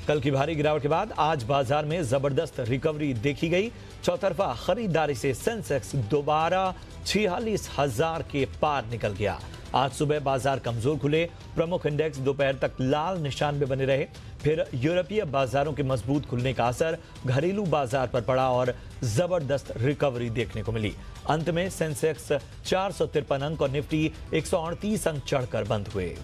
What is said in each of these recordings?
कल की भारी गिरावट के बाद आज बाजार में जबरदस्त रिकवरी देखी गई। चौतरफा खरीदारी से सेंसेक्स दोबारा 46,000 के पार निकल गया। आज सुबह बाजार कमजोर खुले। प्रमुख इंडेक्स दोपहर तक लाल निशान में बने रहे। फिर यूरोपीय बाजारों के मजबूत खुलने का असर घरेलू बाजार पर पड़ा और जबरदस्त रिकवरी देखने को मिली। अंत में सेंसेक्स 453 अंक और निफ्टी 138 अंक चढ़कर बंद हुए।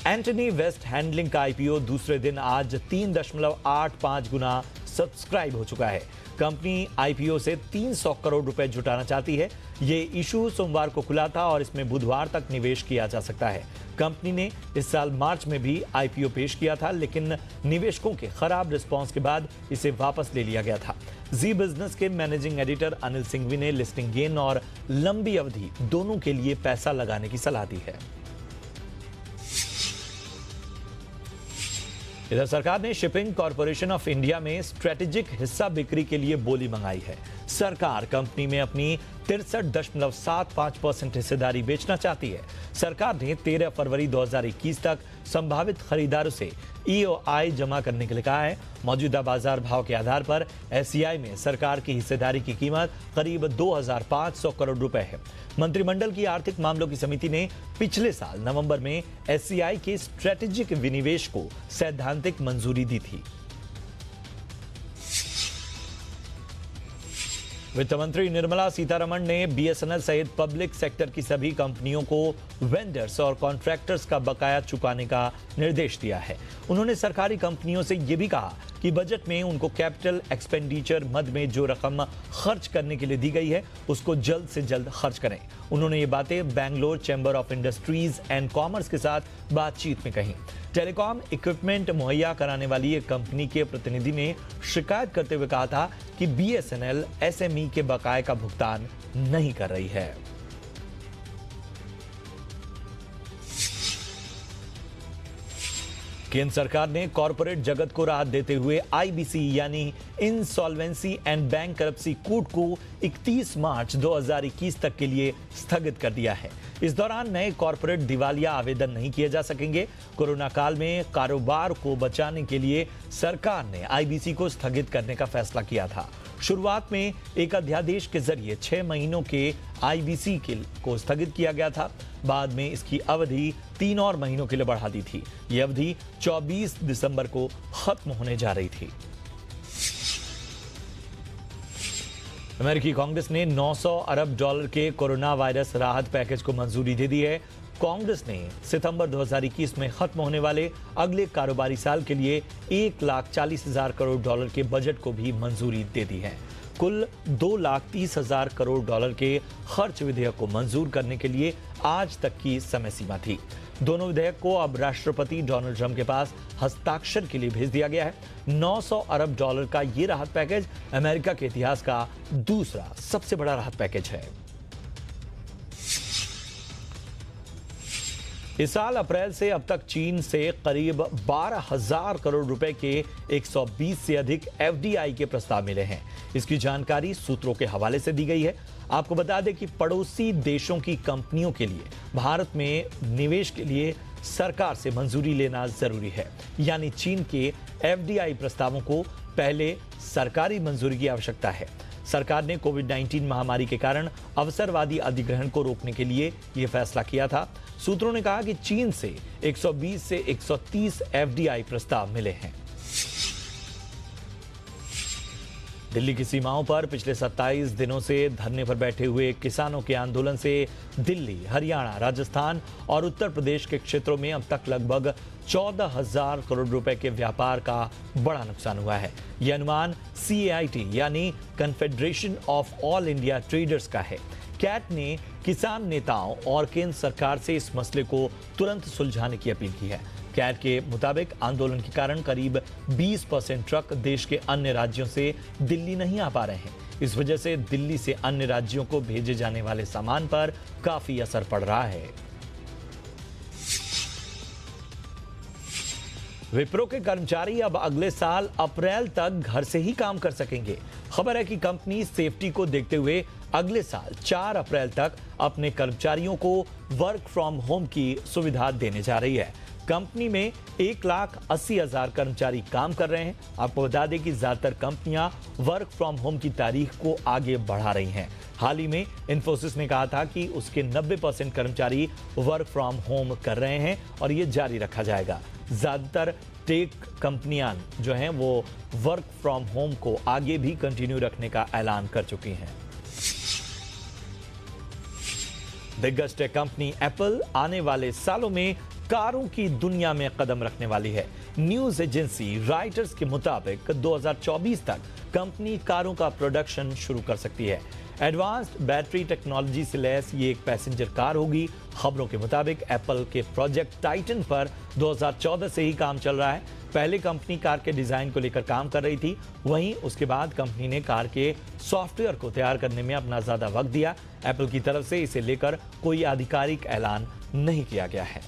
एंटनी वेस्ट हैंडलिंग का आईपीओ दूसरे दिन आज 3.85 गुना सब्सक्राइब हो चुका है। कंपनी आईपीओ से 300 करोड़ रुपए जुटाना चाहती है। ये इशू सोमवार को खुला था और इसमें बुधवार तक निवेश किया जा सकता है। कंपनी ने इस साल मार्च में भी आईपीओ पेश किया था, लेकिन निवेशकों के खराब रिस्पांस के बाद इसे वापस ले लिया गया था। जी बिजनेस के मैनेजिंग एडिटर अनिल सिंघवी ने लिस्टिंग गेन और लंबी अवधि दोनों के लिए पैसा लगाने की सलाह दी है। इधर सरकार ने शिपिंग कॉर्पोरेशन ऑफ इंडिया में स्ट्रेटेजिक हिस्सा बिक्री के लिए बोली मंगाई है। सरकार कंपनी में अपनी 63.75% हिस्सेदारी बेचना चाहती है। सरकार ने 13 फरवरी 2021 तक संभावित खरीदारों से ईओआई जमा करने के लिए कहा है। मौजूदा बाजार भाव के आधार पर एसईआई में सरकार की हिस्सेदारी की कीमत करीब 2,500 करोड़ रुपए है। मंत्रिमंडल की आर्थिक मामलों की समिति ने पिछले साल नवंबर में एसईआई के स्ट्रेटेजिक विनिवेश को सैद्धांतिक मंजूरी दी थी। वित्त मंत्री निर्मला सीतारमण ने बीएसएनएल सहित पब्लिक सेक्टर की सभी कंपनियों को वेंडर्स और कॉन्ट्रैक्टर्स का बकाया चुकाने का निर्देश दिया है। उन्होंने सरकारी कंपनियों से यह भी कहा कि बजट में उनको कैपिटल एक्सपेंडिचर मद में जो रकम खर्च करने के लिए दी गई है उसको जल्द से जल्द खर्च करें। उन्होंने ये बातें Bangalore chamber of industries and commerce के साथ बातचीत में कही। टेलीकॉम इक्विपमेंट मुहैया कराने वाली एक कंपनी के प्रतिनिधि ने शिकायत करते हुए कहा था कि बीएसएनएल एसएमई के बकाये का भुगतान नहीं कर रही है। केंद्र सरकार ने कॉरपोरेट जगत को राहत देते हुए आईबीसी यानी इंसॉल्वेंसी एंड बैंक करप्सी कोड को 31 मार्च 2021 तक के लिए स्थगित कर दिया है। इस दौरान नए कॉरपोरेट दिवालिया आवेदन नहीं किए जा सकेंगे। कोरोना काल में कारोबार को बचाने के लिए सरकार ने आईबीसी को स्थगित करने का फैसला किया था। शुरुआत में एक अध्यादेश के जरिए 6 महीनों के आईबीसी को स्थगित किया गया था। बाद में इसकी अवधि 3 और महीनों के लिए बढ़ा दी थी। यह अवधि 24 दिसंबर को खत्म होने जा रही थी। अमेरिकी कांग्रेस ने 900 अरब डॉलर के कोरोना वायरस राहत पैकेज को मंजूरी दे दी है। कांग्रेस ने सितंबर 2021 में खत्म होने वाले अगले कारोबारी साल के लिए 1,40,000 करोड़ डॉलर के बजट को भी मंजूरी दे दी है। कुल 2,30,000 करोड़ डॉलर के खर्च विधेयक को मंजूर करने के लिए आज तक की समय सीमा थी। दोनों विधेयक को अब राष्ट्रपति डोनाल्ड ट्रंप के पास हस्ताक्षर के लिए भेज दिया गया है। 900 अरब डॉलर का ये राहत पैकेज अमेरिका के इतिहास का दूसरा सबसे बड़ा राहत पैकेज है। इस साल अप्रैल से अब तक चीन से करीब 12,000 करोड़ रुपए के 120 से अधिक एफडीआई के प्रस्ताव मिले हैं। इसकी जानकारी सूत्रों के हवाले से दी गई है। आपको बता दें कि पड़ोसी देशों की कंपनियों के लिए भारत में निवेश के लिए सरकार से मंजूरी लेना जरूरी है। यानी चीन के एफडीआई प्रस्तावों को पहले सरकारी मंजूरी की आवश्यकता है। सरकार ने कोविड-19 महामारी के कारण अवसरवादी अधिग्रहण को रोकने के लिए यह फैसला किया था। सूत्रों ने कहा कि चीन से 120 से 130 एफडीआई प्रस्ताव मिले हैं। दिल्ली की सीमाओं पर पिछले 27 दिनों से धरने पर बैठे हुए किसानों के आंदोलन से दिल्ली, हरियाणा, राजस्थान और उत्तर प्रदेश के क्षेत्रों में अब तक लगभग 14,000 करोड़ रुपए के व्यापार का बड़ा नुकसान हुआ है। यह अनुमान CAIT यानी confederation of all India traders का है। कैट ने किसान नेताओं और केंद्र सरकार से इस मसले को तुरंत सुलझाने की अपील की है। कैट के मुताबिक आंदोलन के कारण करीब 20% ट्रक देश के अन्य राज्यों से दिल्ली नहीं आ पा रहे हैं। इस वजह से दिल्ली से अन्य राज्यों को भेजे जाने वाले सामान पर काफी असर पड़ रहा है। विप्रो के कर्मचारी अब अगले साल अप्रैल तक घर से ही काम कर सकेंगे। खबर है कि कंपनी सेफ्टी को देखते हुए अगले साल 4 अप्रैल तक अपने कर्मचारियों को वर्क फ्रॉम होम की सुविधा देने जा रही है। कंपनी में 1,80,000 कर्मचारी काम कर रहे हैं। आपको बता दें कि ज्यादातर कंपनियां वर्क फ्रॉम होम की तारीख को आगे बढ़ा रही हैं। हाल ही में इंफोसिस ने कहा था कि उसके 90% कर्मचारी वर्क फ्रॉम होम कर रहे हैं और ये जारी रखा जाएगा। ज्यादातर टेक कंपनियां जो हैं वो वर्क फ्रॉम होम को आगे भी कंटिन्यू रखने का ऐलान कर चुकी हैं। दिग्गज टेक कंपनी एप्पल आने वाले सालों में कारों की दुनिया में कदम रखने वाली है। न्यूज एजेंसी रॉयटर्स के मुताबिक 2024 तक कंपनी कारों का प्रोडक्शन शुरू कर सकती है। एडवांस्ड बैटरी टेक्नोलॉजी से लैस ये एक पैसेंजर कार होगी। खबरों के मुताबिक एप्पल के प्रोजेक्ट टाइटन पर 2014 से ही काम चल रहा है। पहले कंपनी कार के डिजाइन को लेकर काम कर रही थी, वहीं उसके बाद कंपनी ने कार के सॉफ्टवेयर को तैयार करने में अपना ज्यादा वक्त दिया। एप्पल की तरफ से इसे लेकर कोई आधिकारिक ऐलान नहीं किया गया है।